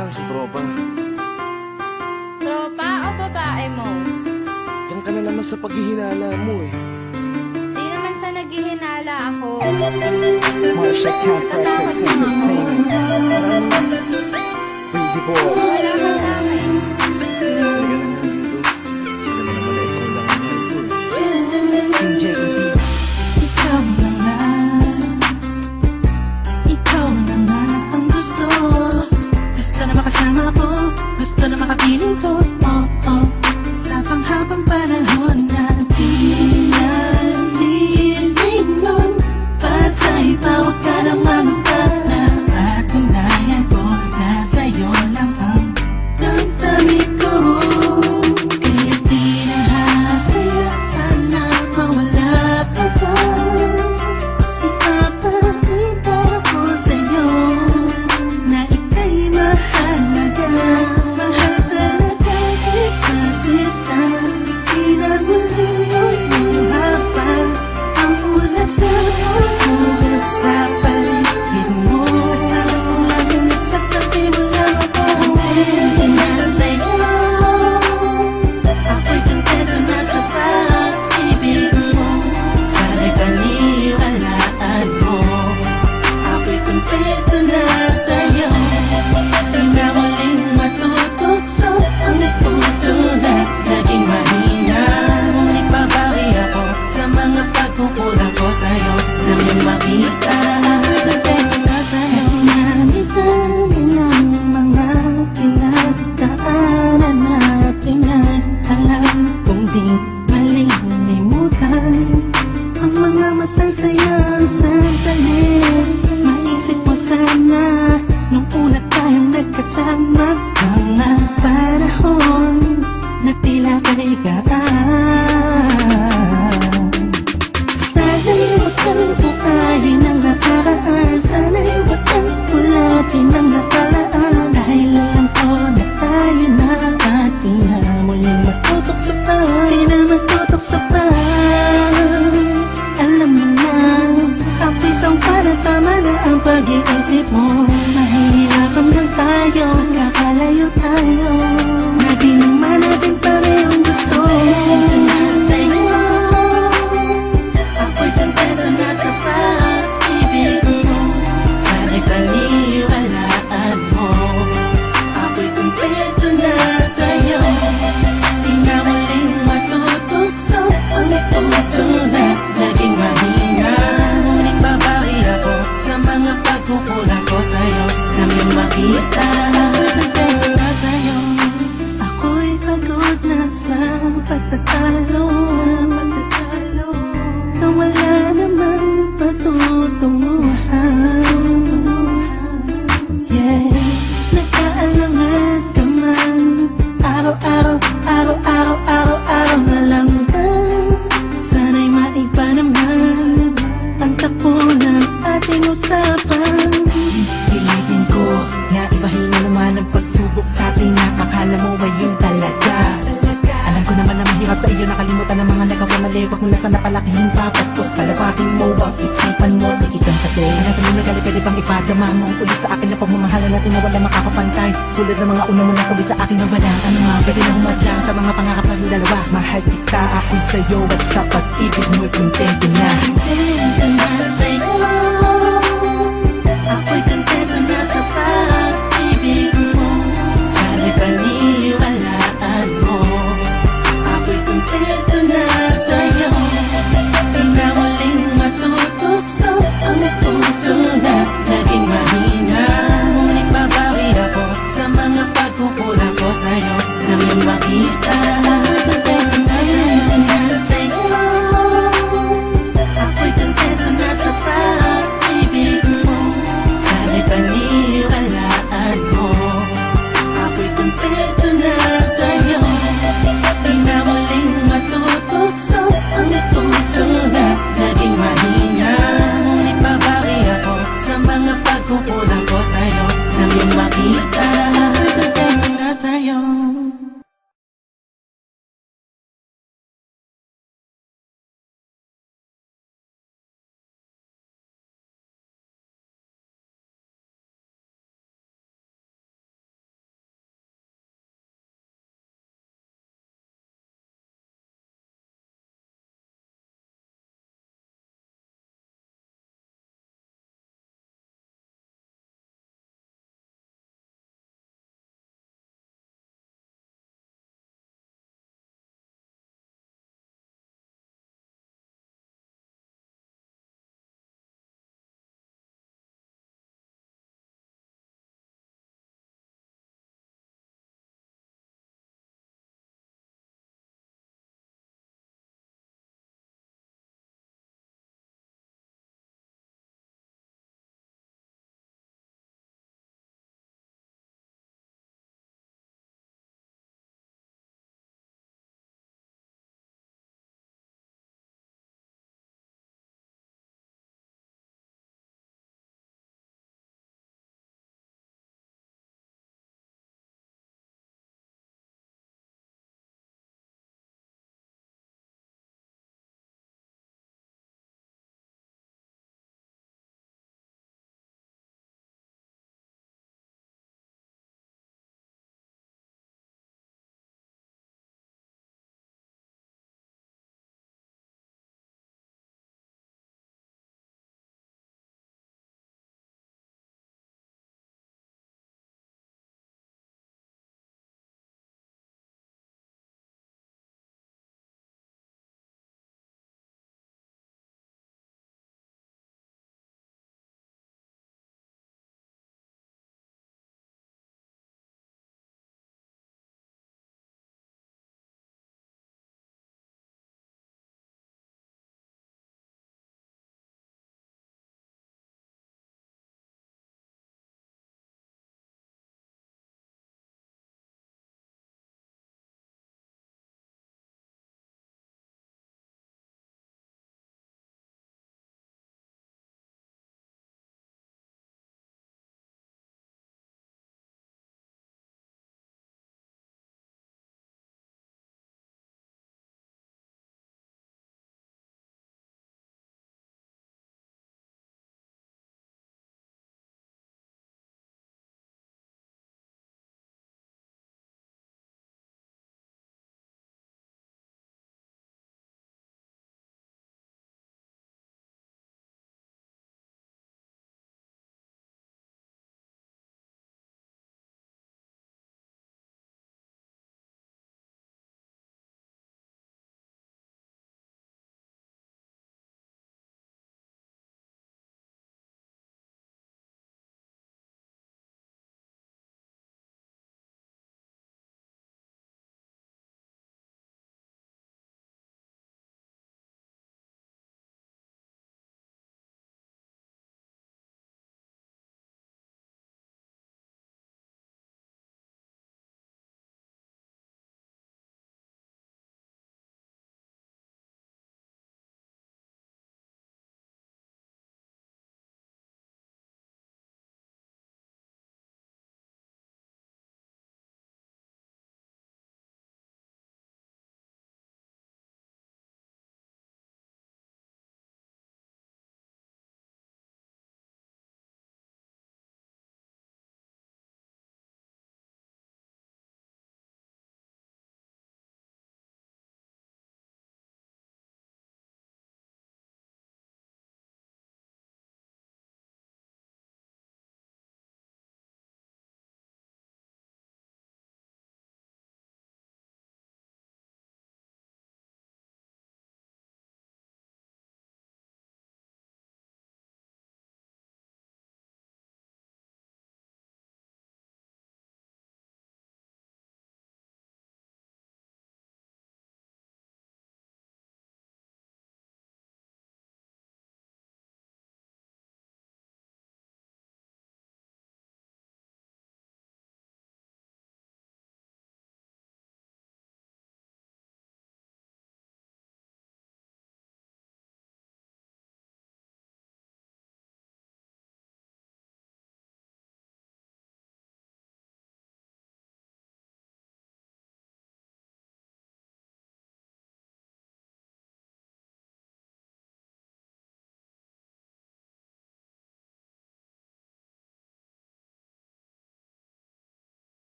lang sa tropa. Tropa o babae mo? Yan ka na naman sa paghihinala mo eh. Di naman sa naghihinala ako. Marsha Cat Records Entertainment. Breezy Boys. Wala ka sa akin. Halika na nga dito. Hindi naman naman ikaw lang ang mahal ko eh. Team JED. Ikaw na nga, ikaw na nga ang gusto. Gusto na makasama ko, gusto na makapiling ko. Oh, oh, sa panghabang panahon na pinalilingon. Pasa'y bawag ka ng manukat na patunayan ko na sa'yo lang ang damdamin ko. Kaya di na hahayaan na mawala ka pa. Ipapakita ko sa'yo na ika'y mahalaga. Mahal talaga kasi di na muli haba ang ulaga sa paligid mo. Kasama ko lagi na sa tabi mo lang ako. Kontento na sa'yo, ako'y kontento na sa pag-ibig mo. Sana'y paniwalaan mo, ako'y kontento na sa'yo. Di na muling matutokso ang puso na naging mahina. Ngunit babawi ako sa mga pagkukulang ko sa'yo. Nang yung makita, kontento na sa'yo. Sa dami-dami ng mga pinagdaanan natin ay alam kong di malilimutan ang mga masasayang sandali. Maisip mo sana nung una tayong nagkasama, mga panahon na tila kaligaan. Sana'y huwag kang buhayin ang nakaraan, sana'y huwag kang ulatin ang nakalaan. Dahil alam ko na tayo na at di na muling matutokso pa. Di na matutokso pa. Alam mo na, ako'y sangpa na tama na ang pag-iisip mo. Mahihirapan lang tayo, kakalayo tayo, na di naman natin parehong gusto. Kontento na sa'yo, ako'y kontento na sa pag-ibig mo. Sana'y paniwalaan mo, ako'y kontento na sa'yo. Di na muling matutokso ang puso na naging mahina. Ngunit babawi ako sa mga pagkukulang ko sa'yo. Nang yung makita, ako'y kontento na sa'yo. Ako'y pagod na sa pagtatalo, na wala namang patutunguhan. Yeah, nagkaalangan ka man, araw-araw, araw-araw, araw-araw na lang ba? Sana'y maiba naman ang takbo ng ating usapan. Pilitin ko na ibahin na naman ang pagsubok sa ating akala mo ay yun talaga. Alam ko naman na mahirap sa iyo nakalimutan ang mga nagawa mali. Huwag mo na sana palakihin pa, pagkos palapakin mo ang isipan mo na isang tabi. Alam ko nung nagali pwede bang ipadama mo ulit sa akin na pagmamahalan natin na wala makakapantay. Tulad ng mga una mo nasabi sa akin na wala ano nga pwede na humadlang sa mga pangarap natin dalawa. Mahal kita, ako'y sa'yo at sa pag-ibig mo'y kontento na. Kontento na sa'yo,